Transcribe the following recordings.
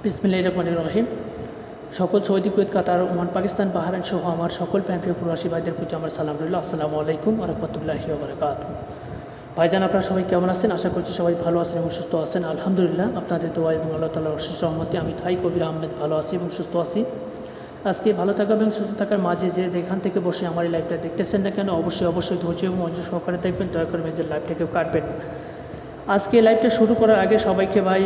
বিসমিল্লাহির রহমানির রহিম। সকল সৌদি, কুয়েত, কাতার, ওমান, পাকিস্তান, বাহরাইন সহ আমার সকল প্রিয় প্রবাসী ভাইদের প্রতি আমার সালাম রইল। আসসালামু আলাইকুম ওয়া রাহমাতুল্লাহি ওয়া বারাকাতুহু। ভাইজান, আপনারা সবাই কেমন আছেন? আশা করছি সবাই ভালো আছেন এবং সুস্থ আছেন। আলহামদুলিল্লাহ, আপনাদের দোয়া এবং আল্লাহ তাআলার অশেষ রহমতে আমি থাই কবির আহমেদ ভালো আছি এবং সুস্থ আছি। আজকে ভালো থাকা এবং সুস্থ থাকার মাঝে যেখান থেকে বসে আমার এই লাইভটা দেখতেছেন না কেন, অবশ্যই ধৈর্য এবং মনোযোগ সহকারে দেখবেন। দয়া করে মেয়েদের লাইভটাকে কাটবেন। আজকে লাইভটা শুরু করার আগে সবাইকে ভাই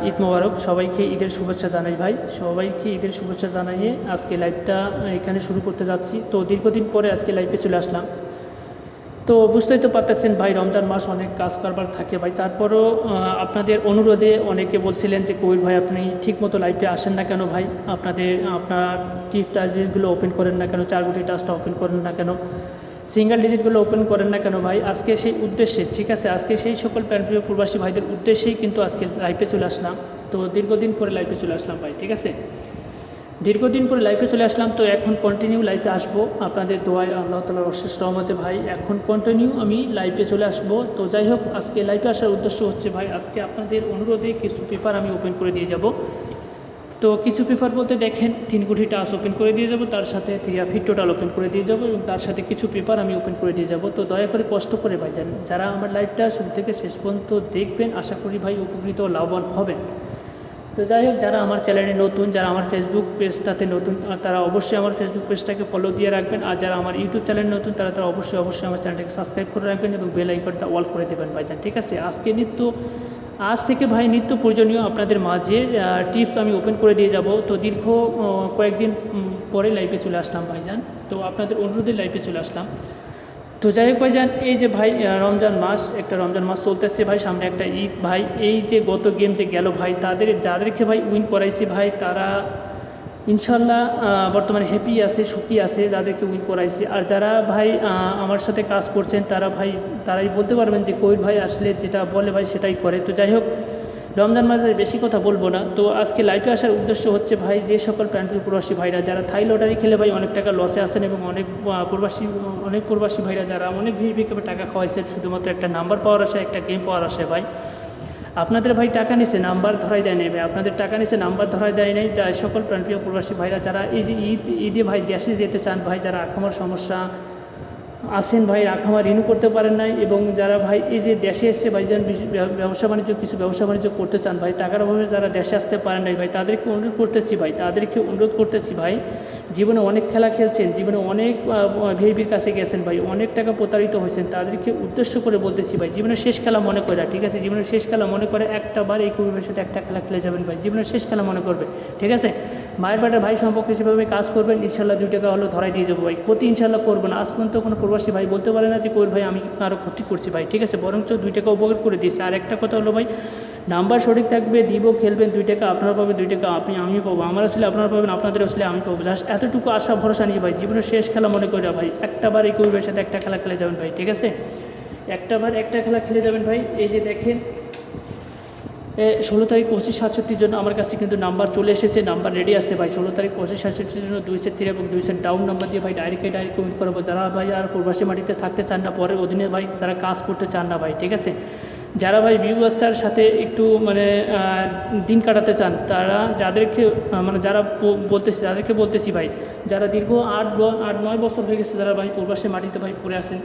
ঈদ মোবারক, সবাইকে ঈদের শুভেচ্ছা জানাই ভাই, সবাইকে ঈদের শুভেচ্ছা জানাইয়ে আজকে লাইভটা এখানে শুরু করতে যাচ্ছি। তো দীর্ঘদিন পরে আজকে লাইভে চলে আসলাম। তো বুঝতেই তো পারতেছেন ভাই, রমজান মাস অনেক কাজ কারবার থাকে ভাই। তারপরও আপনাদের অনুরোধে অনেকে বলছিলেন যে কবির ভাই আপনি ঠিকমতো লাইভে আসেন না কেন ভাই, আপনার টিপ টাচগুলো ওপেন করেন না কেন, 4 গুটি টাচটা ওপেন করেন না কেন, সিঙ্গেল ডিজিটগুলো ওপেন করেন না কেন ভাই। আজকে সেই উদ্দেশ্যে, ঠিক আছে, আজকে সেই সকল প্রিয় প্রবাসী ভাইদের উদ্দেশ্যেই কিন্তু আজকে লাইভে চলে আসলাম। তো দীর্ঘদিন পরে লাইভে চলে আসলাম ভাই, ঠিক আছে, দীর্ঘদিন পরে লাইভে চলে আসলাম। তো এখন কন্টিনিউ লাইভে আসবো আপনাদের দোয়ায়, আল্লাহ তাআলার অশেষ রহমতে ভাই এখন কন্টিনিউ আমি লাইভে চলে আসবো। তো যাই হোক, আজকে লাইভে আসার উদ্দেশ্য হচ্ছে ভাই, আজকে আপনাদের অনুরোধে কিছু পেপার আমি ওপেন করে দিয়ে যাব। তো কিছু পেপার বলতে দেখেন 3 গুটি টাচ ওপেন করে দিয়ে যাব, তার সাথে 3 ফিট টোটাল ওপেন করে দিয়ে যাব এবং তার সাথে কিছু পেপার আমি ওপেন করে দিয়ে যাব। তো দয়া করে কষ্ট করে ভাই যারা আমার লাইভটা শুরু থেকে শেষ পর্যন্ত দেখবেন, আশা করি ভাই উপকৃত লাভবান হবেন। তো যাই হোক, যারা আমার চ্যানেলে নতুন, যারা আমার ফেসবুক পেজটাতে নতুন, তারা অবশ্যই আমার ফেসবুক পেজটাকে ফলো দিয়ে রাখবেন। আর যারা আমার ইউটিউব চ্যানেল নতুন, তারা অবশ্যই আমার চ্যানেলটাকে সাবস্ক্রাইব করে রাখবেন এবং বেল আইকনটা অল করে দেবেন ভাইজান, ঠিক আছে। আজ থেকে ভাই নিত্য প্রয়োজনীয় আপনাদের মাঝে টিপস আমি ওপেন করে দিয়ে যাব। তো দীর্ঘ কয়েকদিন পরে লাইভে চলে আসলাম ভাইজান, তো আপনাদের অনুরোধে লাইভে চলে আসলাম। তো যাই হোক ভাইজান, এই যে ভাই রমজান মাস চলতেছে ভাই, সামনে একটা ঈদ ভাই। এই যে গত গেম যে গেল ভাই, যাদেরকে ভাই উইন করাইছি ভাই, তারা ইনশাল্লাহ বর্তমানে হ্যাপি আছে, সুখী আছে যাদেরকে উইন করাইছি। আর যারা ভাই আমার সাথে কাজ করছেন, তারাই বলতে পারবেন যে কবির ভাই আসলে যেটা বলে ভাই সেটাই করে। তো যাই হোক, রমজান মাসে বেশি কথা বলবো না। তো আজকে লাইভে আসার উদ্দেশ্য হচ্ছে ভাই, যে সকল প্রবাসী ভাইরা যারা থাই লটারি খেলে ভাই অনেক টাকা লসে আসেন এবং অনেক প্রবাসী ভাইরা যারা অনেক ভিভিকে টাকা খাওয়াইছেন শুধুমাত্র একটা নাম্বার পাওয়ার আসে, একটা গেম পাওয়ার আসে ভাই। আপনাদের ভাই টাকা নিছে, নাম্বার ধরাই দেয় নাই ভাই, আপনাদের টাকা নিছে, নাম্বার ধরাই দেয় নাই। যা সকল প্রিয় প্রবাসী ভাইরা যারা এই যে ঈদে ভাই দেশে যেতে চান ভাই, যারা আখামার সমস্যা আছেন ভাই, আখামা রিনিউ করতে পারেন নাই, এবং যারা ভাই এই যে দেশে এসে ভাই যান ব্যবসা বাণিজ্য করতে চান ভাই, টাকার অভাবে যারা দেশে আসতে পারেন নাই ভাই, তাদেরকে অনুরোধ করতেছি ভাই, জীবনে অনেক খেলা খেলছেন, জীবনে অনেক ভিআইপির কাছে গেছেন ভাই, অনেক টাকা প্রতারিত হয়েছেন, তাদেরকে উদ্দেশ্য করে বলতেছি ভাই, জীবনের শেষ খেলা মনে করে, ঠিক আছে, জীবনের শেষ খেলা মনে করে একটা বার এই কবির সাথে একটা খেলা খেলে যাবেন ভাই, জীবনের শেষ খেলা মনে করবে, ঠিক আছে। মায়ের পেটের ভাই সম্পর্কে সেভাবে কাজ করবেন, ইনশাল্লাহ 2 টাকা হলেও ধরাই দিয়ে যাবো ভাই। ক্ষতি ইনশাল্লাহ করবো না। আজ পর্যন্ত কোনো প্রবাসী ভাই বলতে পারে না যে কবির ভাই আমি আরও ক্ষতি করছি ভাই, ঠিক আছে, বরঞ্চ 2 টাকা উপকার করে দিয়েছে। আর একটা কথা হলো ভাই, নাম্বার সঠিক থাকবে, দিব, খেলবেন, 2 টাকা আপনারা পাবেন, 2 টাকা আমি পাবো, আমার আসলে আপনারা পাবেন, আপনাদের আসলে আমি পাবো। জাস্ট এতটুকু আশা ভরসা নিয়ে ভাই, জীবনের শেষ খেলা মনে করে ভাই, একটা বার এই কবির সাথে একটা খেলা খেলে যাবেন ভাই, ঠিক আছে, একটা খেলা খেলে যাবেন ভাই। এই যে দেখেন 16 তারিখ 25-67 জন্য আমার কাছে কিন্তু নাম্বার চলে এসেছে, নাম্বার রেডি আছে ভাই। 16 তারিখ 25-67 জন্য 2 সেট 3 এবং 2 সেট ডাউন নাম্বার দিয়ে ভাই ডাইরেক্ট কমিট করবো। যারা ভাই আর প্রবাসী মাটিতে থাকতে চান না, পরের অধীনে ভাই যারা কাজ করতে চান না ভাই, ঠিক আছে, যারা ভাই ভিউয়ার্সের সাথে একটু দিন কাটাতে চান, যাদেরকে বলতেছি ভাই, যারা দীর্ঘ 8-9 বছর হয়ে গেছে, যারা ভাই প্রবাসী মাটিতে ভাই পড়ে আসেন,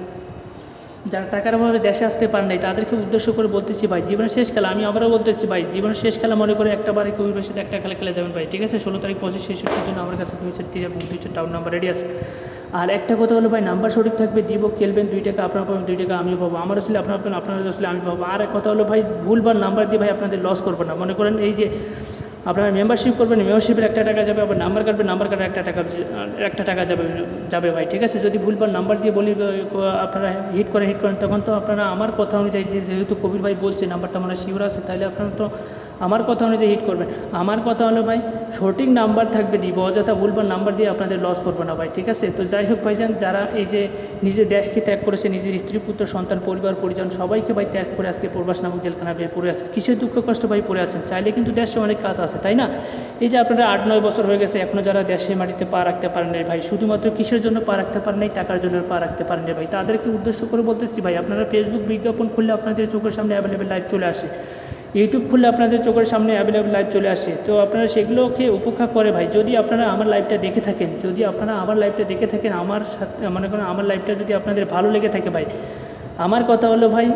যারা টাকার অভাবে দেশে আসতে পারেন নাই, তাদেরকে উদ্দেশ্য করে বলতেছি ভাই, জীবনের শেষ খেলা, আমি আবারও বলতেছি ভাই, জীবনের শেষ খেলা মনে করে একটা বারে কবির সাথে একটা খেলা খেলে যাবেন ভাই, ঠিক আছে। 16 তারিখ 25-66 জন্য আমার কাছে 2 সেট 3 এবং 2 সেট ডাউন নাম্বার রেডি আছে। আর একটা কথা হলো ভাই, নাম্বার সঠিক থাকবে, দিব, খেলবেন, 2 টাকা আপনারা পাবেন, 2 টাকা আমি পাবো, আমার আসলে আপনারা পাবেন, আপনারা আসলে আমি পাবো। আর এক কথা হলো ভাই, ভুলবার নাম্বার দিয়ে ভাই আপনাদের লস করবো না। মনে করেন এই যে আপনারা মেম্বারশিপ করবেন, মেম্বারশিপের 1 টাকা যাবে, আবার নাম্বার কাটবেন, নাম্বার কাটার 1 টাকা যাবে ভাই, ঠিক আছে। যদি ভুলবার নাম্বার দিয়ে বলি আপনারা হিট করেন, তখন তো আপনারা আমার কথা অনুযায়ী, যেহেতু কবির ভাই বলছে নাম্বারটা আমার শিওর আছে, তাহলে আপনারা তো আমার কথা অনুযায়ী হিট করবেন। আমার কথা হলো ভাই, সঠিক নাম্বার থাকবে, দিব, অযথা ভুলবার নাম্বার দিয়ে আপনাদের লস করবো না ভাই, ঠিক আছে। তো যাই হোক ভাইজান, যারা এই যে নিজের দেশকে ত্যাগ করেছে, নিজের স্ত্রী, পুত্র, সন্তান, পরিবার, পরিজন সবাইকে ভাই ত্যাগ করে আজকে প্রবাস নামক জেলখানা ভাই পড়ে আছেন, কিসের দুঃখ কষ্ট ভাই পড়ে আছেন, চাইলে কিন্তু দেশে অনেক কাজ আছে, তাই না। এই যে আপনারা 8-9 বছর হয়ে গেছে, এখনও যারা দেশে মাটিতে পা রাখতে পারেন নাই ভাই, শুধুমাত্র কিসের জন্য পা রাখতে পারেন নাই, টাকার জন্য পা রাখতে পারেন নাই ভাই, তাদেরকে উদ্দেশ্য করে বলতেছি ভাই, আপনারা ফেসবুক বিজ্ঞাপন খুললে আপনাদের চোখের সামনে অ্যাভেলেবেল লাইভ চলে আসে। ইউটিউব খুললে আপনাদের চোখের সামনে অ্যাভেলেবল লাইভ চলে আসে, তো আপনারা সেগুলোকে উপেক্ষা করে ভাই যদি আপনারা আমার লাইভটা দেখে থাকেন, আমার সাথে মনে করেন আমার লাইভটা যদি আপনাদের ভালো লেগে থাকে ভাই, আমার কথা হলো ভাই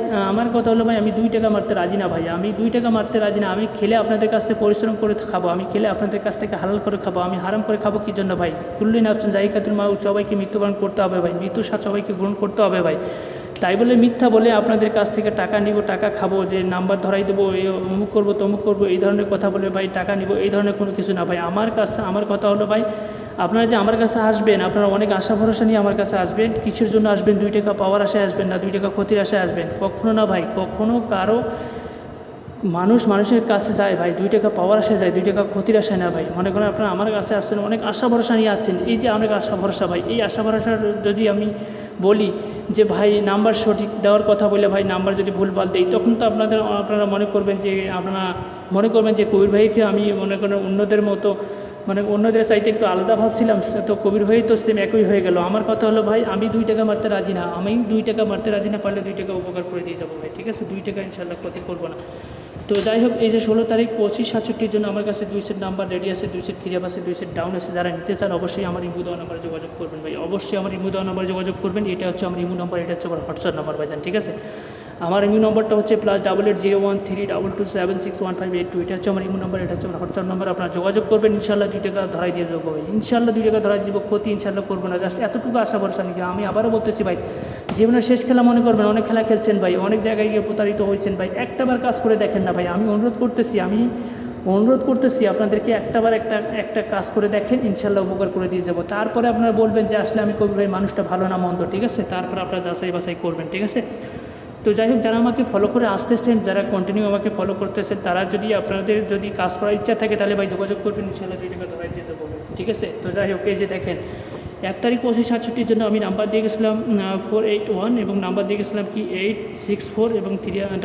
আমি 2 টাকা মারতে রাজি না ভাই, আমি 2 টাকা মারতে রাজি না। আমি খেলে আপনাদের কাছ থেকে পরিশ্রম করে খাবো, আমি খেলে আপনাদের কাছ থেকে হালাল করে খাবো, আমি হারাম করে খাবো কী জন্য ভাই? কুল্লু নাফসিন যায়িকাতুল মাউত, সবাইকে মৃত্যুবরণ করতে হবে ভাই, মৃত্যুর স্বাদ সবাইকে গ্রহণ করতে হবে ভাই। তাই বলে মিথ্যা বলে আপনাদের কাছ থেকে টাকা নিব, টাকা খাবো, যে নাম্বার ধরাই দেবো, অমুক করবো তমুক করবো, এই ধরনের কথা বলে ভাই টাকা নিব, এই ধরনের কোনো কিছু না ভাই। আমার কথা হলো ভাই, আপনারা যে আমার কাছে আসবেন, আপনারা অনেক আশা ভরসা নিয়ে আমার কাছে আসবেন, কিসের জন্য আসবেন? 2 টাকা পাওয়ার আশায় আসবেন না, 2 টাকা ক্ষতির আশায় আসবেন? কখনো না ভাই, কখনো কারো মানুষের কাছে যায় ভাই 2 টাকা পাওয়ার আশায় যায়, 2 টাকা ক্ষতির আশায় না ভাই। মনে করেন আপনারা আমার কাছে আসছেন অনেক আশা ভরসা নিয়ে আছেন, এই যে অনেক আশা ভরসা ভাই, এই আশা ভরসার যদি আমি বলি যে ভাই নাম্বার সঠিক দেওয়ার কথা বলে ভাই নাম্বার যদি ভুলভাল দেই, তখন তো আপনারা মনে করবেন যে কবির ভাইকে আমি মনে করেন অন্যদের মতো, মানে অন্যদের চাইতে একটু আলাদা ভাবছিলাম, তো কবির ভাই তো সেম একই হয়ে গেল। আমার কথা হলো ভাই, আমি 2 টাকা মারতে রাজি না, পারলে 2 টাকা উপকার করে দিয়ে যাবো ভাই, ঠিক আছে? 2 টাকা ইনশাল্লাহ ক্ষতি করবো না। তো যাই হোক, এই যে 16 তারিখ 2567 জন্য আমার কাছে 2 সেট নাম্বার রেডি আছে, 2 সেট 3 আছে, 2 সেট ডাউন আছে। যারা নিতে চান অবশ্যই আমার ইমো দেওয়া নাম্বারে যোগাযোগ করবেন ভাই, অবশ্যই আমার ইমো দেওয়া নাম্বারে যোগাযোগ করবেন। এটা হচ্ছে আমার ইমো নাম্বার, এটা হচ্ছে আমার হোয়াটসঅ্যাপ নাম্বার ভাইজান, ঠিক আছে? আমার ইমো নম্বরটা হচ্ছে +880132261582, এটা হচ্ছে আমার ইমো নাম্বার, এটা হচ্ছে আমার হোয়াটসঅ্যাপ নাম্বার। আপনারা যোগাযোগ করবেন, ইনশাল্লাহ 2 টাকা ধরাই দিয়ে যাবো ভাই, ইনশাল্লাহ 2 টাকা ধরাই দিব, ক্ষতি ইনশাল্লাহ করবো না। জাস্ট এতটুকু আশা ভরসা নিয়ে আমি আবারও বলতেছি ভাই, জীবনের শেষ খেলা মনে করবেন, অনেক খেলা খেলছেন ভাই, অনেক জায়গায় গিয়ে প্রতারিত হয়েছেন ভাই, একটাবার কাজ করে দেখেন না ভাই। আমি অনুরোধ করতেছি আপনাদেরকে, একটা কাজ করে দেখেন, ইনশাল্লাহ উপকার করে দিয়ে যাবো। তারপরে আপনারা বলবেন যে আসলে আমি কবি ভাই মানুষটা ভালো না মন্দ, ঠিক আছে? তারপর আপনারা যাচাই বাছাই করবেন, ঠিক আছে? তো যাই হোক, যারা আমাকে ফলো করে আসতেছেন, যারা কন্টিনিউ আমাকে ফলো করতেছেন, তারা যদি আপনাদের যদি কাজ করার ইচ্ছা থাকে তাহলে ভাই যোগাযোগ করবেন, ইনশাল্লাহ 2 টাকা ধরাই দিয়ে যাবো, ঠিক আছে? তো যাই হোক, এই যে দেখেন 1 তারিখ 2567 জন্য আমি নাম্বার দিয়ে গেছিলাম 481 এবং নাম্বার দিয়ে গেছিলাম কি 864 এবং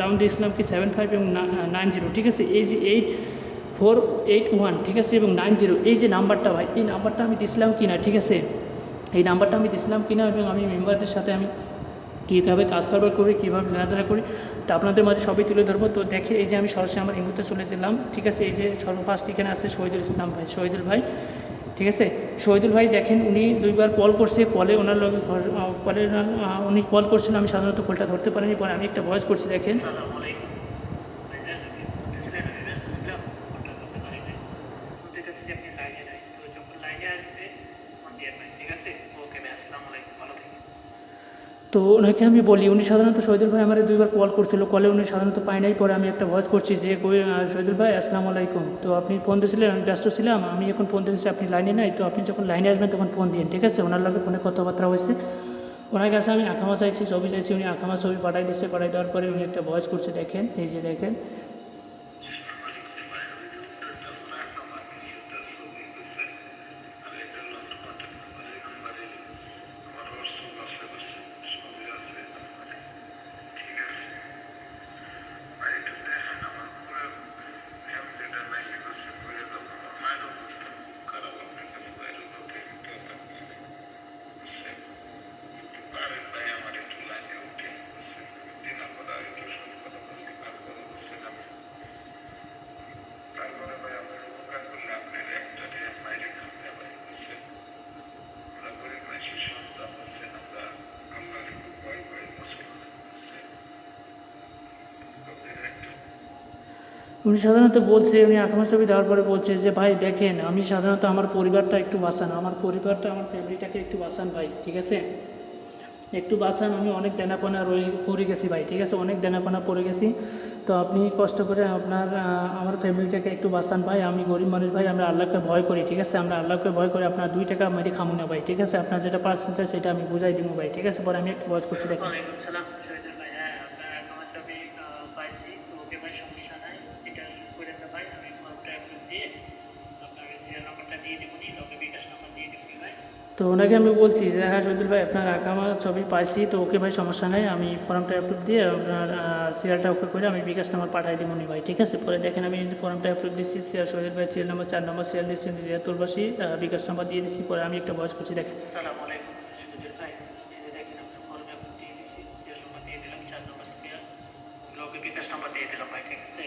ডাউন দিয়েছিলাম কি 75 এবং 90, ঠিক আছে? এই যে 8481, ঠিক আছে, এবং 90, এই যে নাম্বারটা ভাই, এই নাম্বারটা আমি দিছিলাম কিনা, ঠিক আছে? এই নাম্বারটা আমি দিছিলাম কিনা এবং আমি মেম্বারদের সাথে আমি কীভাবে কাজ কারবার করি, কীভাবে লেনাদেনা করি, তা আপনাদের মাঝে সবই তুলে ধরবো। তো দেখে এই যে আমি সরাসরি আমার ইমোতে চলে গেলাম, ঠিক আছে? এই যে সর্বফার্স্ট এখানে আছে শহীদুল ইসলাম ভাই, শহীদুল ভাই, ঠিক আছে? শহীদুল ভাই দেখেন, উনি 2 বার কল করছে, উনি কল করছেন, আমি সাধারণত কলটা ধরতে পারিনি, পরে আমি একটা ভয়েস করছি, দেখেন। তো ওনাকে আমি বলি, উনি সাধারণত শহীদুল ভাই আমার 2 বার কল করছিল, কলে উনি সাধারণত পায় নাই, পরে আমি একটা ভয়েস করছি যে শহীদুল ভাই আসসালামু আলাইকুম, তো আপনি ফোন দিয়েছিলেন, আমি ব্যস্ত ছিলাম, আমি এখন ফোন দিয়েছি, আপনি লাইনে নাই, তো আপনি যখন লাইনে আসবেন তখন ফোন দিন, ঠিক আছে? ওনার লগে ফোনে কথাবার্তা হয়েছে, ওনার কাছে আমি আঁকামা চাইছি, ছবি চাইছি, উনি আঁকামা ছবি পাঠাই দিচ্ছে, পাঠাই দেওয়ার পরে উনি একটা ভয়েস করছে, দেখেন, এই যে দেখেন। উনি সাধারণত বলছে, উনি আঁকামা ছবি দেওয়ার পরে বলছে যে ভাই দেখেন, আমি সাধারণত আমার পরিবারটা একটু বাঁচান, আমার ফ্যামিলিটাকে একটু বাঁচান ভাই, ঠিক আছে? একটু বাঁচান, আমি অনেক দেনাপানা পড়ে গেছি ভাই, ঠিক আছে? অনেক দেনাপানা পড়ে গেছি, তো আপনি কষ্ট করে আমার ফ্যামিলিটাকে একটু বাঁচান ভাই, আমি গরিব মানুষ ভাই, আমরা আল্লাহকে ভয় করি, ঠিক আছে? আমরা আল্লাহকে ভয় করি, আপনার 2 টাকা মেরে খামু না ভাই, ঠিক আছে? আপনার যেটা পার্সেন্টেজ সেটা আমি বুঝাই দিব ভাই, ঠিক আছে? পরে আমি একটু ভয়েস করছি, দেখেন। তো ওনাকে আমি বলছি যে হ্যাঁ শহীদুল ভাই, আপনার আঁকামা ছবি পাইছি, তো ওকে ভাই সমস্যা নাই, আমি ফর্মটা অ্যাপ্রুভ দিয়ে আপনার সিরিয়ালটা ওকে করে আমি বিকাশ নাম্বার পাঠাই দিব নি ভাই, ঠিক আছে? পরে দেখেন আমি ফর্মটা অ্যাপ্রুভ দিচ্ছি, শহীদুল ভাই সিরিয়াল নাম্বার 4 নম্বর সিরিয়াল দিচ্ছি, তুলবাসী বিকাশ নাম্বার দিয়ে দিচ্ছি, পরে আমি একটা ভয়েস করছি, দেখেন। আসসালামু আলাইকুম শহীদুল ভাই, এই যে দেখেন আপনার ফর্মে অ্যাপ্রুভ দিয়ে দিচ্ছি, সিরিয়াল নাম্বার দিয়ে দিলাম, 4 নম্বর সিরিয়াল, বিকাশ নাম্বার দিয়ে দিলাম ভাই, ঠিক আছে?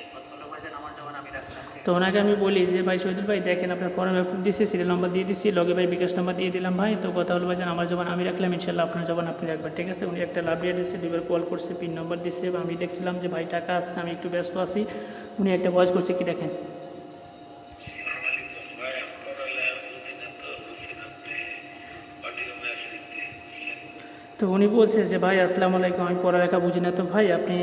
তো ওনাকে আমি বলি যে ভাই শহীদুল ভাই দেখেন আপনার ফর্ম অ্যাপ্রুভ দিচ্ছি, সিরিয়াল নাম্বার দিয়ে দিচ্ছি, লগে ভাই বিকাশ নাম্বার দিয়ে দিলাম ভাই। তো কথা হলো ভাই যেন আমার জবান আমি রাখলাম, ইনশাল্লাহ আপনার জবান আপনি রাখবেন, ঠিক আছে। উনি একটা লাভ দিয়ে দিচ্ছে, দুবার কল করছে, পিন নম্বর দিচ্ছে, আমি দেখছিলাম যে ভাই টাকা আসছে, আমি একটু ব্যস্ত আছি। উনি একটা ভয়েস করছে, কি দেখেন। তো উনি বলছে যে ভাই আসসালামু আলাইকুম, আমি পড়ালেখা বুঝি না, তো ভাই আপনি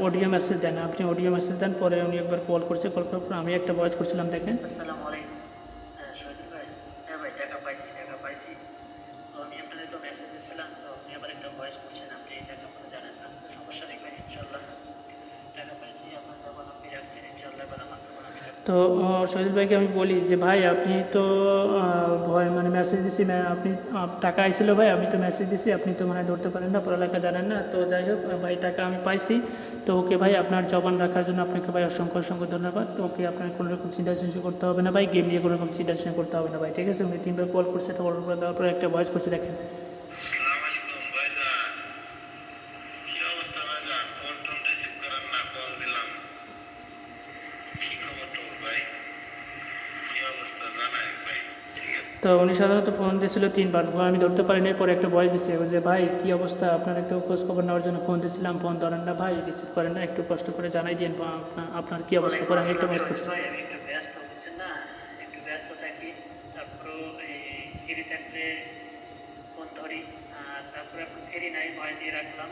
অডিও মেসেজ দেন, আপনি অডিও মেসেজ দেন। পরে উনি একবার কল করছে, কল করার পর আমি একটা ভয়েস করছিলাম, দেখেন। আসসালামু আলাইকুম। শহীদুল ভাই, হ্যাঁ ভাই টাকা পাইছি। তো আমি আপনাদের তো মেসেজ দিচ্ছিলাম, তো আপনি আবার একটা ভয়েস করছেন, আপনি এই টাকা আপনারা জানেন না, তো সমস্যা নেই ভাই, ইনশাল্লাহ টাকা পাইছি, আপনার যখন আপনি রাখছেন ইনশাল্লাহ এবার আমার তখন আমি রাখবো। তো শহীদুল ভাইকে আমি বলি যে ভাই আপনি তো ভয় মানে মেসেজ দিছি, আপনি টাকা আইছিল ভাই, আমি তো মেসেজ দিছি, আপনি তো মানে ধরতে পারেন না, পড়ালেখা জানেন না। তো যাই হোক ভাই, টাকা আমি পাইছি। তো ওকে ভাই, আপনার জবান রাখার জন্য আপনাকে ভাই অসংখ্য অসংখ্য ধন্যবাদ। তো ওকে আপনার কোনো রকম চিন্তা করতে হবে না ভাই, গেম নিয়ে কোনো রকম চিন্তা করতে হবে না ভাই, ঠিক আছে। উনি 3বার কল করছে, তো কল করে দেওয়ার পরে একটা ভয়েস করছে, দেখেন। তো উনি সাধারণত ফোন দিয়েছিল 3বার, আমি ধরতে পারিনি। পরে একটা ভয়েস দিচ্ছে যে ভাই কী অবস্থা, আপনার একটু খোঁজ খবর নেওয়ার জন্য ফোন দিয়েছিলাম, ফোন ধরেন না ভাই, রিসিভ করেন না, একটু কষ্ট করে জানাই দিন আপনার কী অবস্থা। পরে আমি একটা ভয়েস করছি। ভাই আমি একটু ব্যস্ত, বুঝছেন না, একটু ব্যস্ত থাকি, তারপরেও এই ফ্রি থাকলে ফোন ধরি, আর তারপরে এখন ফ্রি নাই, ভয় দিয়ে রাখলাম।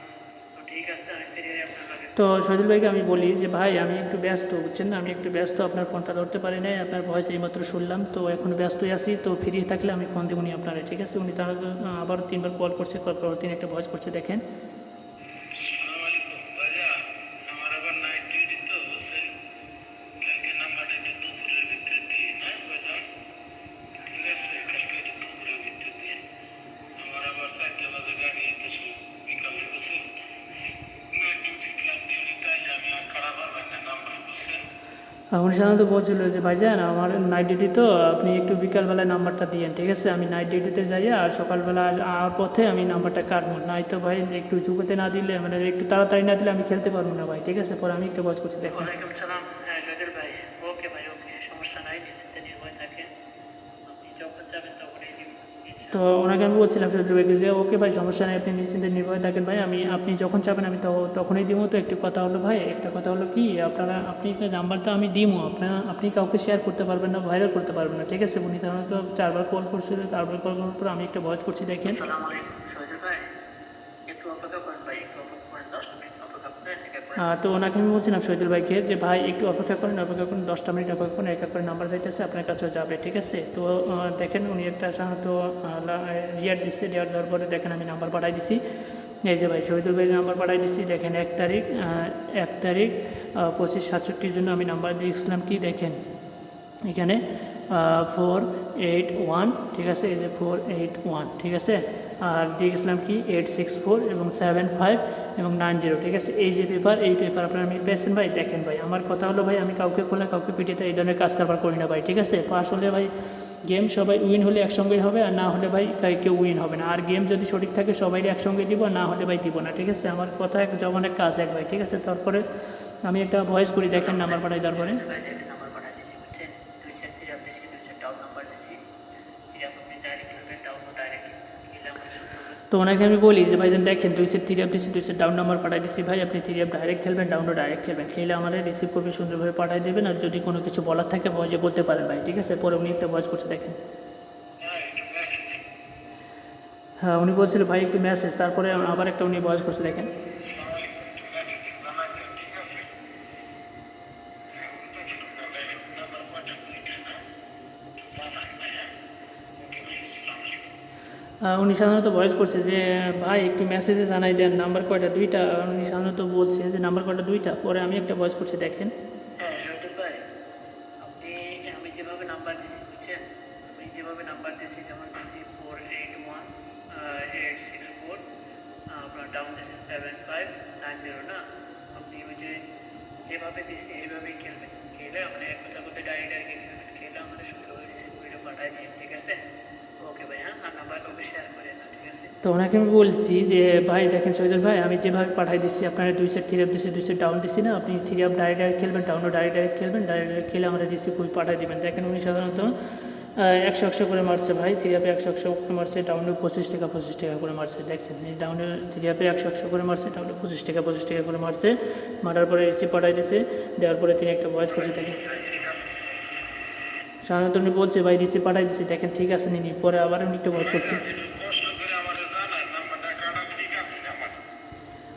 তো ঠিক আছে, আমি ফ্রি আপনার লাগে। তো শহীদুল ভাইকে আমি বলি যে ভাই আমি একটু ব্যস্ত, বুঝছেন না, আমি একটু ব্যস্ত, আপনার ফোনটা ধরতে পারি নাই, আপনার ভয়েস এইমাত্র শুনলাম, তো এখন ব্যস্তই আছি, তো ফ্রি থাকলে আমি ফোন দেবো নি আপনারা, ঠিক আছে। উনি তার আবার 3বার কল করছে, কল করার তিনি একটা ভয়েস করছে, দেখেন। উনি সাধারণত বলছিল যে ভাইজান আমার নাইট ডিউটি, তো আপনি একটু বিকালবেলায় নাম্বারটা দিয়েন, ঠিক আছে। আমি নাইট ডিউটিতে যাই, আর সকালবেলা আওয়ার পথে আমি নাম্বারটা কাটবো, নাই তো ভাই একটু ঝুঁকোতে না দিলে, মানে একটু তাড়াতাড়ি না দিলে আমি খেলতে পারবো না ভাই, ঠিক আছে। পরে আমি একটা ভয়েস করছি, দেখেন। ওয়ালাইকুম সালাম। হ্যাঁ শহীদুল ভাই, ওকে ভাই, ওকে, সমস্যা নাই, নিশ্চিন্তে নির্ভয় থাকেন, আপনি যখন যাবেন তখনই দিব। তো ওনাকে আমি বলছিলাম শহীদুল ভাইকে যে ওকে ভাই সমস্যা নেই, আপনি নিশ্চিন্তে নির্ভয় থাকেন ভাই, আপনি যখন চাবেন আমি তখনই দিব। তো একটু কথা হলো ভাই, একটা কথা হলো কি, আপনি নাম্বারটা আমি দিব, আপনি কাউকে শেয়ার করতে পারবেন না, ভাইরাল করতে পারবেন না, ঠিক আছে। উনি তাহলে তো 4বার কল করছিল, 4বার কল করার পর আমি একটা ভয়েস করছি, দেখেন। আসসালামু আলাইকুম শহীদুল ভাই, একটু অপেক্ষা করেন ভাই, একটু অপেক্ষা করেন, 10 মিনিট অপেক্ষা করেন, তো ওনাকে আমি বলছিলাম শহীদুল ভাইকে যে ভাই একটু অপেক্ষা করেন, 10টা মিনিট অপেক্ষা করেন, এক এক করে নাম্বার যাইতেছে, আপনার কাছেও যাবে, ঠিক আছে। তো দেখেন উনি একটা সাধারণত রিয়ার দিচ্ছে, রিয়ার দেওয়ার পরে দেখেন আমি নাম্বার পাঠাই দিছি, এই যে ভাই শহীদুল ভাইয়ের নাম্বার পাঠাই দিচ্ছি, দেখেন 1 তারিখ 2567 জন্য আমি নাম্বার দিয়েছিলাম, কি দেখেন এখানে 481, ঠিক আছে, এই যে 481, ঠিক আছে। আর দিয়ে গেছিলাম কি 864 এবং 75 এবং 90, ঠিক আছে। এই যে এই পেপার আপনারা আমি পেয়েছেন ভাই, দেখেন ভাই আমার কথা হলো ভাই, আমি কাউকে করলে কাউকে পিটিতে এই ধরনের কাজ কারবার করি না ভাই, ঠিক আছে। পাস হলে ভাই গেম সবাই উইন হলে একসঙ্গেই হবে, আর না হলে ভাই কেউ উইন হবে না। আর গেম যদি সঠিক থাকে সবাই একসঙ্গে দিব, না হলে ভাই দিব না, ঠিক আছে। আমার কথা এক জবানের কাজ এক ভাই, ঠিক আছে। তারপরে আমি একটা ভয়েস করি, দেখেন নাম্বার পাঠাই তারপরে। তো ওনাকে আমি বলি যে ভাইজান দেখেন 2 সেট 3 দিচ্ছি, 2 সেট ডাউন নাম্বার পাঠাই দিচ্ছি ভাই, আপনি 3 ডাইরেক্ট খেলবেন, ডাউনও ডাইরেক্ট খেলবেন, খেলে আমাদের রিসিভ করবে, সুন্দরভাবে পাঠাই দেবেন। আর যদি কোনো কিছু বলার থাকে ভয়েসে বলতে পারেন ভাই, ঠিক আছে। পরে উনি একটা ভয়েস করছে, দেখেন। হ্যাঁ উনি বলছিল ভাই একটু মেসেজ, তারপরে আবার একটা উনি ভয়েস করছে, দেখেন। উনি সাধারণত ভয়েস করছে যে ভাই একটু মেসেজে জানাই দেন নাম্বার কয়টা, 2টা। উনি সাধারণত বলছে যে নাম্বার কয়টা, 2টা। পরে আমি একটা ভয়েস করছি, দেখেন। হ্যাঁ শহীদুল ভাই, আমি যেভাবে নাম্বার দিছি, বুঝছেন, আমি যেভাবে নাম্বার দিছি, যেমন দিছি 481 864, আপনার ডাউন দিছি 7590 না, আপনি ওই যেভাবে দিছি এইভাবেই খেলবেন, খেলে মানে এক কথা বলতে ডাইরেক্ট খেলবেন, খেলে আমাদের সুন্দরভাবে রিসিভ করে পাঠাই দিন, ঠিক আছে। ওকে ভাই, হ্যাঁ, আর নাম্বার কাউকে শেয়ার করে না, ঠিক আছে। তো ওনাকে আমি বলছি যে ভাই দেখেন শহীদুল ভাই, আমি যেভাবে পাঠাই দিচ্ছি আপনারা 2 সেট 3 আপ দিচ্ছি, 2 সেট ডাউন দিচ্ছি না, আপনি 3 আপ ডাইরেক্ট খেলবেন, ডাউনও ডাইরেক্ট খেলবেন, ডাইরেক্ট খেলে আমরা রিসিভ করে পাঠিয়ে দেবেন। দেখেন উনি সাধারণত 100 করে মারছে ভাই, 3 আপে 100 করে মারছে, ডাউনে 25 টাকা করে মারছে। দেখছেন এই ডাউনে 3 আপে 100 করে মারছে, ডাউনে 25 টাকা করে মারছে। মারার পরে রিসিভ পাঠাই দিয়েছে, দেওয়ার পরে তিনি একটা ভয়েস করছে। দেখেন সাধারণত উনি বলছে ভাই রিসিভ পাঠাই দিচ্ছি, দেখেন ঠিক আছে নিনি, পরে আবার উনি একটা ভয়েস করছে।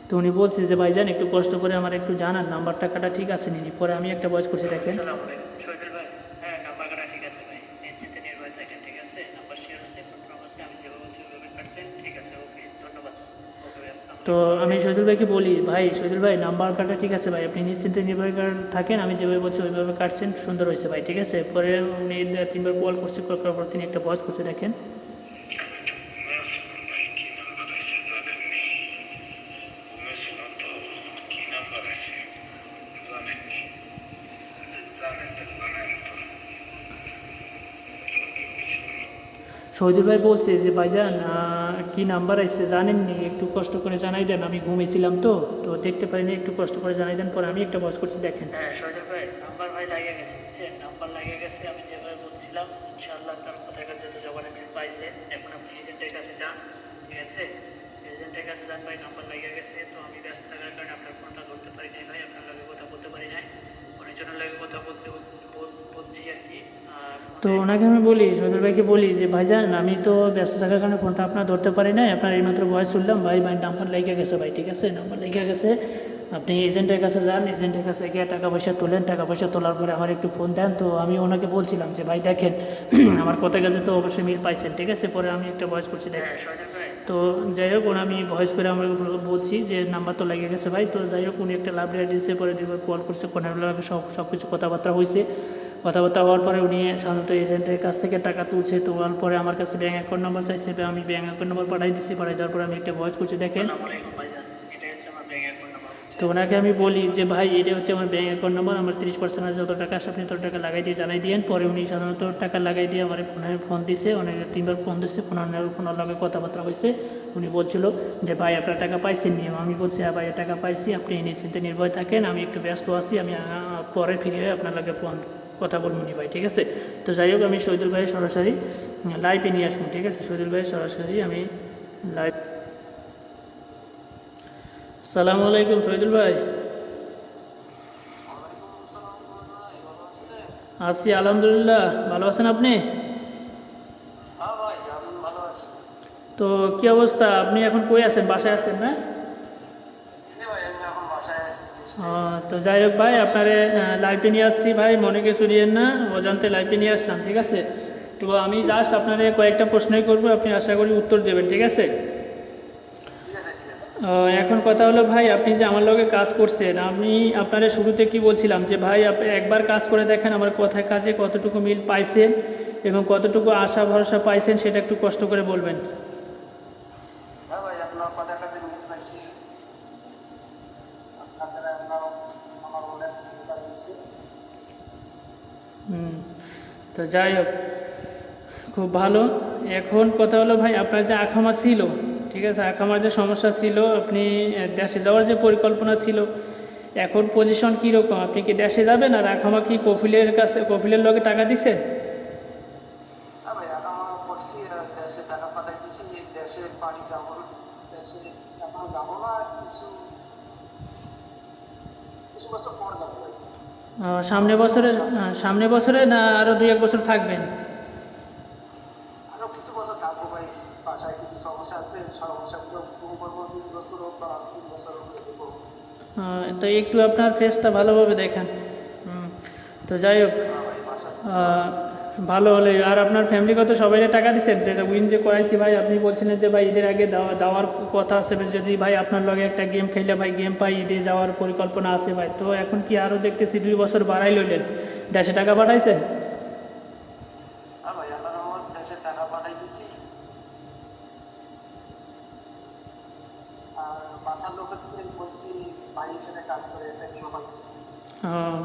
তো উনি বলছে যে ভাইজান একটু কষ্ট করে আমার একটু জানান নাম্বার টাকাটা ঠিক আছে নিনি, পরে আমি একটা ভয়েস করছি। দেখেন আসসালামু আলাইকুম শহীদুল ভাই, হ্যাঁ নাম্বার কাটা ঠিক আছে ভাই, নিশ্চিন্তে নির্ভয় থাকেন, ঠিক আছে, নাম্বার শেয়ার আছে, কনফার্ম আছে, আমি যেভাবে বলছি ওইভাবে কাটছেন, ঠিক আছে, ওকে ধন্যবাদ, ওকে ভাই, আসসালামু আলাইকুম। তো আমি শহীদুল ভাইকে বলি, ভাই শহীদুল ভাই নাম্বার কাটা ঠিক আছে ভাই, আপনি নিশ্চিন্তে নির্ভর থাকেন, আমি যেভাবে বলছি ওইভাবে কাটছেন, সুন্দর হয়েছে ভাই, ঠিক আছে। পরে উনি 3বার কল করছে, কল করার পর তিনি একটা ভয়েস করছে। দেখেন শহীদুল ভাই বলছে যে ভাইজান কি নাম্বার আসছে জানেননি, একটু কষ্ট করে জানাই দেন, আমি ঘুমিয়েছিলাম তো তো দেখতে পারিনি, একটু কষ্ট করে জানাই দেন। পরে আমি একটা ভয়েস করছি। দেখেন হ্যাঁ শহীদুল ভাই, নাম্বার ভাই লাগিয়ে গেছে, বুঝছেন, নাম্বার লাগিয়ে গেছে, আমি যেভাবে বলছিলাম ইনশাআল্লাহ তার কথার কাছে তো জবানের মিল পাইছে। এখন আপনি এজেন্টের কাছে যান, ঠিক আছে, এজেন্টের কাছে যান ভাই, নাম্বার লাগিয়ে গেছে। তো আমি ব্যস্ত থাকার কারণে আপনার ফোনটা ধরতে পারি নাই ভাই, আপনার লগে কথা বলতে পারি নাই, অনেক জনের লগে কথা বলছি আর কি। তো ওনাকে আমি বলি, শহীদুল ভাইকে বলি যে ভাইজান আমি তো ব্যস্ত থাকার কারণে ফোনটা আপনার ধরতে পারি নাই, আপনার এইমাত্র ভয়েস শুনলাম ভাই, ভাই নাম্বার লেগে গেছে ভাই, ঠিক আছে, নাম্বার লেগে গেছে, আপনি এজেন্টের কাছে যান, এজেন্টের কাছে গিয়ে টাকা পয়সা তোলেন, টাকা পয়সা তোলার পরে আমার একটু ফোন দেন। তো আমি ওনাকে বলছিলাম যে ভাই দেখেন আমার কথার কাছে তো অবশ্যই মিল পাইছেন, ঠিক আছে। পরে আমি একটা ভয়েস করছি। দেখেন হ্যাঁ শহীদুল ভাই, তো যাই হোক আমি ভয়েস করে আমার বলছি যে নাম্বার তো লেগে গেছে ভাই। তো যাই হোক উনি একটা লাভ লেটার দিচ্ছে, পরে দুবার কল করছে, কোনার লাগে সব কিছু কথাবার্তা হয়েছে। কথাবার্তা হওয়ার পরে উনি সাধারণত এজেন্টের কাছ থেকে টাকা তুলছে, তোলার পরে আমার কাছে ব্যাঙ্ক অ্যাকাউন্ট নাম্বার চাইছে, আমি ব্যাঙ্ক অ্যাকাউন্ট নাম্বার পাঠাই দিচ্ছি, পাঠাই দেওয়ার পরে আমি একটা ভয়েস করছি। দেখেন আসসালামু আলাইকুম ভাইজান, এটাই হচ্ছে আমার ব্যাংক অ্যাকাউন্ট নাম্বার। তো ওনাকে আমি বলি যে ভাই এটা হচ্ছে আমার ব্যাঙ্ক অ্যাকাউন্ট নাম্বার, আমার 30% যত টাকা আসে আপনি তত টাকা লাগাই দিয়ে জানাই দিয়েন। পরে উনি সাধারণত টাকা লাগাই দিয়ে আমার ফোন দিছে, অনেক 3বার ফোন দিচ্ছে, ফোনের লগে কথাবার্তা হয়েছে। উনি বলছিল যে ভাই আপনার টাকা পাইছেন নি, আমি বলছি হ্যাঁ ভাই টাকা পাইছি, আপনি নিশ্চিন্তে নির্ভয় থাকেন, আমি একটু ব্যস্ত আছি, আমি পরে ফিরে আপনার লগে কথা বলবো নি ভাই, ঠিক আছে। তো যাই হোক আমি শহীদুল ভাই সরাসরি লাইভে নিয়ে আসবো, ঠিক আছে, শহীদুল ভাই সরাসরি আমি লাইভ। আসসালামু আলাইকুম শহীদুল ভাই। আছি আলহামদুলিল্লাহ, ভালো আছেন আপনি? তো কি অবস্থা, আপনি এখন কই আছেন, বাসায় আছেন না? তো যাই হোক ভাই আপনারে লাইভে নিয়ে আসছি ভাই, মনে কিছু নিয়েন না, অজান্তে লাইভে নিয়ে আসলাম, ঠিক আছে। তো আমি জাস্ট আপনারে কয়েকটা প্রশ্নই করবো, আপনি আশা করি উত্তর দেবেন, ঠিক আছে। এখন কথা হলো ভাই, আপনি যে আমার লগে কাজ করছেন, আমি আপনারে শুরুতে কি বলছিলাম যে ভাই আপনি একবার কাজ করে দেখেন আমার কথায় কাজে কতটুকু মিল পাইছেন এবং কতটুকু আশা ভরসা পাইছেন সেটা একটু কষ্ট করে বলবেন। তো যাই হোক খুব ভালো। এখন কথা হলো ভাই আপনার যে আখামা ছিল, ঠিক আছে, আখামার যে সমস্যা ছিল, আপনি দেশে যাওয়ার যে পরিকল্পনা ছিল, এখন পজিশন কীরকম, আপনি কি দেশে যাবেন আর আখামা কি কফিলের কাছে, কফিলের লগে টাকা দিছেন? সামনে বছরে না আরো 2-1 বছর থাকবেন? তো একটু আপনার ফেসটা ভালোভাবে দেখান। তো যাই হোক ভালো হলে। আর আপনার ফ্যামিলিগত সবাই টাকা দিচ্ছেন, যেটা উইন যে করাইছি ভাই, আপনি বলছিলেন যে ভাই ঈদের আগে দেওয়ার কথা আছে, যদি ভাই আপনার লগে একটা গেম খেললে ভাই গেম পাই, ঈদে যাওয়ার পরিকল্পনা আছে ভাই। তো এখন কি আরও দেখতেছি 2 বছর বাড়াই লইলেন, দেশে টাকা পাঠাইছেন?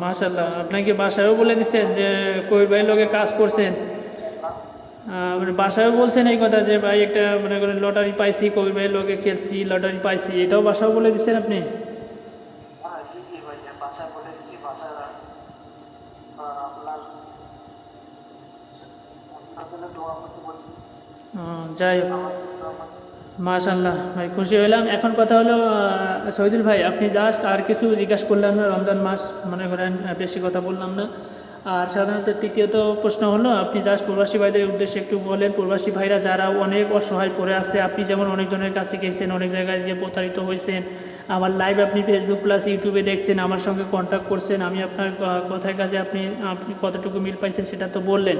মাশাল্লাহ, আপনাকে বাসায়ও বলে দিচ্ছেন যে কই ভাই লগে কাজ করছেন? মানে বাসায় বলছেন এই কথা যে ভাই একটা মনে করেন লটারি পাইছি, কবির ভাই লোকে খেলছি, লটারি পাইছি, এটাও বাসাও বলে দিচ্ছেন আপনি? হ্যাঁ জি জি ভাই, বাসায় বলে দিছি, বাসায় আপনার আপনার জন্য দোয়া করতে বলছি। যাই হোক, আমার জন্য দোয়া করতে। মাশাল্লাহ ভাই, খুশি হলাম। এখন কথা হলো শহীদুল ভাই, আপনি জাস্ট আর কিছু জিজ্ঞাসা করলাম না, রমজান মাস মনে করেন বেশি কথা বললাম না। আর সাধারণত তৃতীয়ত প্রশ্ন হলো, আপনি জাস্ট প্রবাসী ভাইদের উদ্দেশ্যে একটু বলেন, প্রবাসী ভাইরা যারা অনেক অসহায় পড়ে আছে, আপনি যেমন অনেকজনের কাছে গেছেন, অনেক জায়গায় যে প্রতারিত হয়েছেন, আমার লাইভ আপনি ফেসবুক প্লাস ইউটিউবে দেখছেন, আমার সঙ্গে কন্ট্যাক্ট করছেন, আমি আপনার কথার কাজে আপনি আপনি কতটুকু মিল পাইছেন সেটা তো বললেন।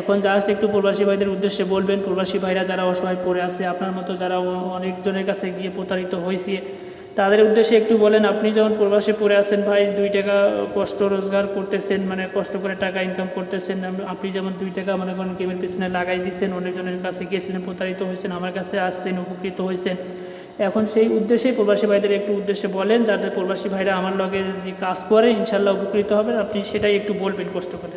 এখন জাস্ট একটু প্রবাসী ভাইদের উদ্দেশ্যে বলবেন, প্রবাসী ভাইরা যারা অসহায় পড়ে আছে, আপনার মতো যারা অনেকজনের কাছে গিয়ে প্রতারিত হয়েছে, তাদের উদ্দেশ্যে একটু বলেন। আপনি যখন প্রবাসে পড়ে আছেন ভাই, 2 টাকা কষ্ট রোজগার করতেছেন, মানে কষ্ট করে টাকা ইনকাম করতেছেন, আপনি যেমন 2 টাকা মনে করেন গেমের পিছনে লাগাই দিচ্ছেন, অনেকজনের কাছে গিয়েছিলেন, প্রতারিত হয়েছেন, আমার কাছে আসছেন, উপকৃত হয়েছেন। এখন সেই উদ্দেশ্যেই প্রবাসী ভাইদের একটু উদ্দেশ্যে বলেন, যাতে প্রবাসী ভাইরা আমার লগে যদি কাজ করে ইনশাল্লাহ উপকৃত হবেন, আপনি সেটাই একটু বলবেন কষ্ট করে।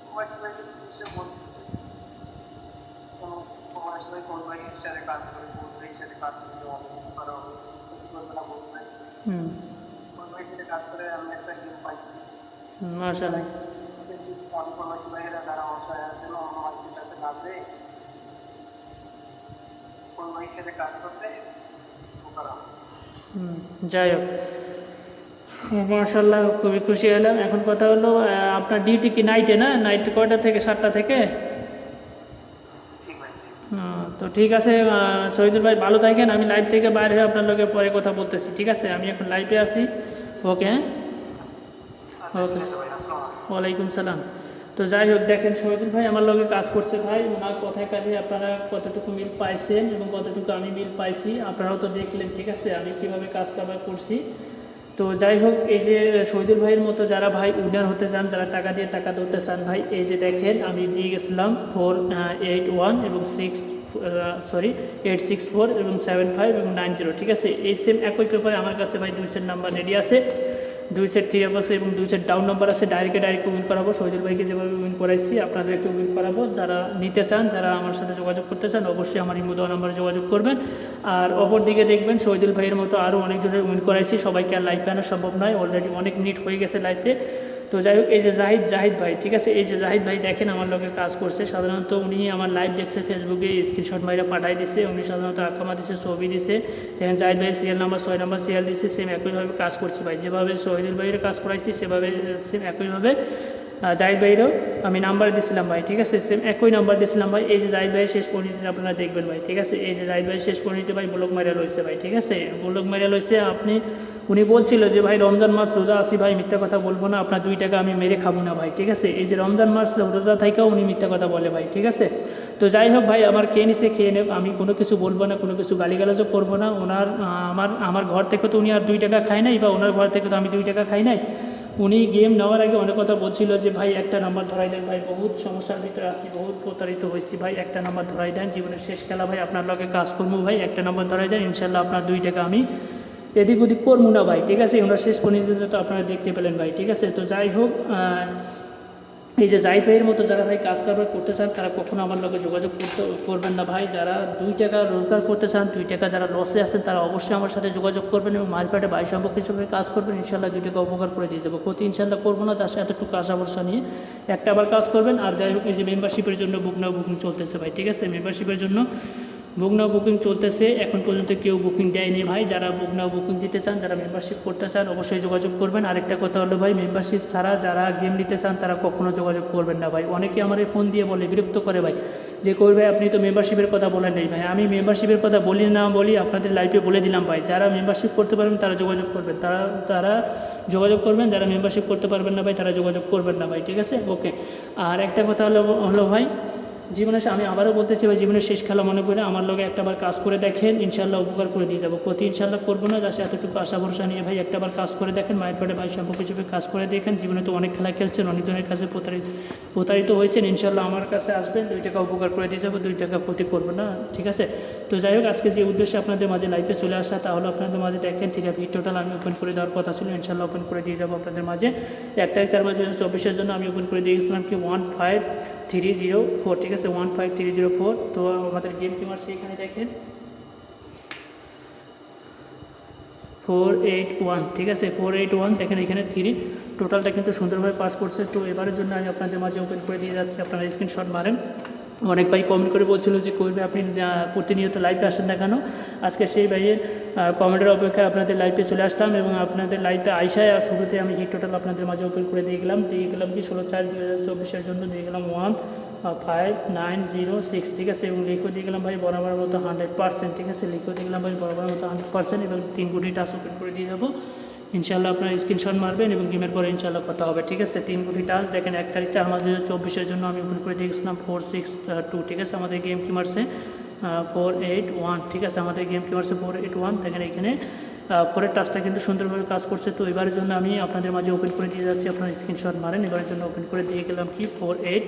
প্রবাসী ভাইদের উদ্দেশ্যে বলতেছি, কোনো প্রবাসী ভাই কোন ভাইয়ের সাথে কাজ করে, কোন ভাইয়ের সাথে কাজ করতে হবে, কারো ক্ষতি করবে না, বলবে না। হুম, কোন ভাইয়ের সাথে কাজ করে আমি একটা গেম পাইছি। মাশাআল্লাহ। আমি প্রবাসী ভাইয়েরা যারা অসহায় আছেন, অন্য মানুষের কাছে কাজে কোন ভাইয়ের সাথে কাজ করতে করা। হুম, যাই হোক, মাশাআল্লাহ, খুবই খুশি হলাম। এখন কথা হলো, আপনার ডিউটি কি নাইটে? না, নাইট কয়টা থেকে? 7টা থেকে? ঠিক ভাই। তো ঠিক আছে শহীদুল ভাই, ভালো থাকেন। আমি লাইভ থেকে বাইরে হয়ে আপনার লগে পরে কথা বলতেছি, ঠিক আছে? আমি এখন লাইভে আছি। ওকে, হ্যাঁ, আচ্ছা ঠিক ওকে, আছে ভাই, আসসালামু আলাইকুম। ওয়ালাইকুম সালাম। তো যাই হোক, দেখেন শহীদুল ভাই আমার লগে কাজ করছে ভাই, ওনার কথায় কাজে আপনারা কতটুকু মিল পাইছেন এবং কতটুকু আমি মিল পাইছি আপনারাও তো দেখলেন, ঠিক আছে, আমি কীভাবে কাজ কারবার করছি। তো যাই হোক, এই যে শহীদুল ভাইয়ের মতো যারা ভাই উইনার হতে চান, যারা টাকা দিয়ে টাকা ধরতে চান ভাই, এই যে দেখেন আমি দিয়ে গেছিলাম 481 এবং 864 এবং 75 এবং 90, ঠিক আছে? এই সেম একই পেপারে আমার কাছে ভাই 2 সেট নাম্বার রেডি আছে, 2 সেট 3 আপ আছে এবং 2 সেট ডাউন নাম্বার আছে। ডাইরেক্ট উইন করাবো, শহীদুল ভাইকে যেভাবে উইন করাইছি আপনাদেরকে উইন করাবো। যারা নিতে চান, যারা আমার সাথে যোগাযোগ করতে চান, অবশ্যই আমার ইমো দেওয়া নাম্বারে যোগাযোগ করবেন। আর অপর দিকে দেখবেন শহীদুল ভাইয়ের মতো আরও অনেকজনের উইন করাইছি, সবাইকে আর লাইফে আনা সম্ভব নয়, অলরেডি অনেক নিট হয়ে গেছে লাইফে। তো যাই হোক, এই যে জাহিদ ভাই, ঠিক আছে, এই যে জাহিদ ভাই দেখেন আমার লগে কাজ করছে। সাধারণত উনি আমার লাইভ দেখছে, ফেসবুকে স্ক্রিনশট মাইরা পাঠাই দিছে, উনি সাধারণত আকামা দিছে, ছবি দিছে। দেখেন জাহিদ ভাই সিরিয়াল নাম্বার 6 নাম্বার সিরিয়াল দিছে, সেম একইভাবে কাজ করছি ভাই, যেভাবে শহীদুল ভাইয়ের কাজ করাইছি সেভাবে সেম একইভাবে জাহিদ ভাইয়েরও আমি নাম্বার দিছিলাম ভাই, ঠিক আছে, সেম একই নাম্বার দিছিলাম ভাই। এই যে জাহিদ ভাইয়ের শেষ পরিণতি আপনারা দেখবেন ভাই, ঠিক আছে, এই যে জাহিদ ভাইয়ের শেষ পরিণতি ভাই ব্লক মাইরা লইছে ভাই, ঠিক আছে, ব্লক মাইরা লইছে। উনি বলছিল যে ভাই রমজান মাস রোজা আসি ভাই, মিথ্যা কথা বলবো না, আপনার 2 টাকা আমি মেরে খাবো না ভাই, ঠিক আছে। এই যে রমজান মাস রোজা থাইকাও উনি মিথ্যা কথা বলে ভাই, ঠিক আছে। তো যাই হোক ভাই, আমার খেয়ে নিছে, খেয়ে নেব, আমি কোনো কিছু বলবো না, কোনো কিছু গালিগালাজও করবো না। আমার ঘর থেকে তো উনি আর 2 টাকা খায় নাই, বা ওনার ঘর থেকে তো আমি 2 টাকা খাই নাই। উনি গেম নেওয়ার আগে অনেক কথা বলছিল যে ভাই একটা নাম্বার ধরাই দেন ভাই, বহুত সমস্যার ভিতরে আছি, বহুত প্রতারিত হয়েছি ভাই, একটা নাম্বার ধরাই দেন, জীবনের শেষ খেলা ভাই, আপনার লগে কাজ করবো ভাই, একটা নাম্বার ধরাই দেন, ইনশাল্লাহ আপনার 2 টাকা আমি এদিক ওদিক করবো না ভাই, ঠিক আছে। ওনার শেষ পর্যন্ত তো আপনারা দেখতে পেলেন ভাই, ঠিক আছে। তো যাই হোক, এই যে জাহিদ ভাইয়ের মতো যারা ভাই কাজ কারবার করতে চান, তারা কখনো আমার লগে যোগাযোগ করবেন না ভাই। যারা 2 টাকা রোজগার করতে চান, 2 টাকা যারা লসে আছেন, তারা অবশ্যই আমার সাথে যোগাযোগ করবেন এবং মার্কেটে ভাই সম্পর্ক হিসেবে কাজ করবেন, ইনশাল্লাহ 2 টাকা উপকার করে দিয়ে যাবো, ক্ষতি ইনশাল্লাহ করবো না। তার সাথে এতটুকু আশা ভরসা নিয়ে একটা আবার কাজ করবেন। আর যাই হোক, এই যে মেম্বারশিপের জন্য বুকিং চলতেছে ভাই, ঠিক আছে, মেম্বারশিপের জন্য বুকিং চলতেছে, এখন পর্যন্ত কেউ বুকিং দেয়নি ভাই। যারা বুকিং দিতে চান, যারা মেম্বারশিপ করতে চান, অবশ্যই যোগাযোগ করবেন। আরেকটা কথা হলো ভাই, মেম্বারশিপ ছাড়া যারা গেম নিতে চান, তারা কখনো যোগাযোগ করবেন না ভাই। অনেকে আমার ফোন দিয়ে বলে, বিরক্ত করে ভাই, যে কই ভাই আপনি তো মেম্বারশিপের কথা বলেন নাই ভাই। আমি মেম্বারশিপের কথা বলি না বলি আপনাদের লাইভে বলে দিলাম ভাই, যারা মেম্বারশিপ করতে পারবেন তারা যোগাযোগ করবেন, তারা যোগাযোগ করবেন, যারা মেম্বারশিপ করতে পারবেন না ভাই, তারা যোগাযোগ করবেন না ভাই, ঠিক আছে, ওকে। আর একটা কথা হলো ভাই, জীবনের আমি আবারও বলতেছি ভাই, জীবনের শেষ খেলা মনে করে আমার লগে একটাবার কাজ করে দেখেন, ইনশাল্লাহ উপকার করে দিয়ে যাবো, ক্ষতি ইনশাল্লাহ করবো না। যাতে এতটুকু আশা ভরসা নিয়ে ভাই একটাবার কাজ করে দেখেন, মায়ের পেটে ভাই সম্পর্ক হিসেবে কাজ করে দেখেন। জীবনে তো অনেক খেলা খেলছেন, অনেকজনের কাছে প্রতারিত হয়েছেন ইনশাল্লাহ আমার কাছে আসবেন, 2 টাকা উপকার করে দিয়ে যাবো, 2 টাকা ক্ষতি করবো না, ঠিক আছে। তো যাই হোক, আজকে যে উদ্দেশ্যে আপনাদের মাঝে লাইভে চলে আসা তা হলো আপনাদের মাঝে দেখেন 3 ফিট টোটাল আমি ওপেন করে দেওয়ার কথা ছিল, ইনশাল্লাহ ওপেন করে দিয়ে যাবো আপনাদের মাঝে। 1 তারিখ 4 মাস 2024 জন্য আমি ওপেন করে দিয়ে গেছিলাম কি 15304, ঠিক আছে 15304। তো আমাদের গেম কিমার সেখানে দেখেন 481, ঠিক আছে 481 দেখেন এখানে 3 টোটালটা কিন্তু সুন্দরভাবে পাস করছে। তো এবারের জন্য আমি আপনাদের মাঝে ওপেন করে দিয়ে যাচ্ছি, আপনারা স্ক্রিনশট মারেন। অনেক ভাই কমেন্ট করে বলছিল যে করবে আপনি প্রতিনিয়ত লাইভে আসেন না কেন, আজকে সেই ভাইয়ের কমেন্টের অপেক্ষায় আপনাদের লাইভে চলে আসলাম এবং আপনাদের লাইভে আইসায় শুরুতে আমি হিট টোটাল আপনাদের মাঝে ওপেন করে দিয়ে গেলাম কি 16/4/2024 জন্য দিয়ে গেলাম 15906, ঠিক আছে, এবং লিখে দিয়ে গেলাম ভাই বরাবর মতো 100%, ঠিক আছে, লিখে দিয়ে গেলাম ভাই বরাবর মতো 100% এবং 3 কোটি টাচ ওপেন করে দিয়ে যাবো ইনশাল্লাহ। আপনারা স্ক্রিনশট মারবেন এবং গেমের পরে ইনশাল্লাহ কথা হবে, ঠিক আছে। 3 কোটি টাচ দেখেন 1 তারিখ 4 মাস 2024 জন্য আমি ওপেন করে দিয়েছিলাম 462, ঠিক আছে, আমাদের গেম কি মারছে 481, ঠিক আছে, আমাদের গেম কি মারছে 481 দেখেন এখানে পরের টাচটা কিন্তু সুন্দরভাবে কাজ করছে। তো এবারের জন্য আমি আপনাদের মাঝে ওপেন করে দিয়ে যাচ্ছি, আপনারা স্ক্রিনশট মারেন। এবারের জন্য ওপেন করে দিয়ে গেলাম কি 48,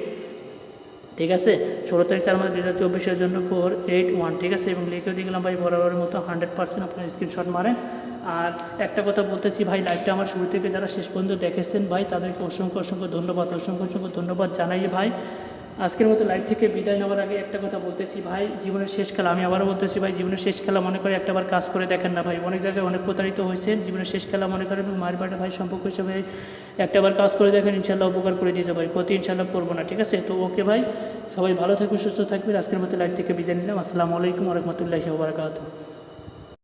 ঠিক আছে, 16 তারিখ 4 মাস 2024 জন্য 481, ঠিক আছে, এবং লিখে দিয়ে গেলাম ভাই বরাবরের মতো 100%, আপনার স্ক্রিনশট মারেন। আর একটা কথা বলতেছি ভাই, লাইভটা আমার শুরু থেকে যারা শেষ পর্যন্ত দেখেছেন ভাই তাদেরকে অসংখ্য ধন্যবাদ জানাই ভাই। আজকের মতো লাইভ থেকে বিদায় নেওয়ার আগে একটা কথা বলতেছি ভাই, জীবনের শেষ খেলা, আমি আবারও বলতেছি ভাই, জীবনের শেষ খেলা মনে করে একটাবার কাজ করে দেখেন না ভাই, অনেক জায়গায় অনেক প্রতারিত হয়েছেন, জীবনের শেষ খেলা মনে করেন মায়ের বাড়ি ভাই সম্পর্ক হিসেবে একটাবার কাজ করে দেখেন, ইনশাল্লাহ উপকার করে দিয়ে যাবো ভাই, ক্ষতি ইনশাল্লাহ করবো না, ঠিক আছে। তো ওকে ভাই, সবাই ভালো থাকবেন, সুস্থ থাকবেন। আজকের মতো লাইভ থেকে বিদায় নিলাম। আসসালামু আলাইকুম ওয়া রাহমাতুল্লাহি ওয়া বারাকাতুহু।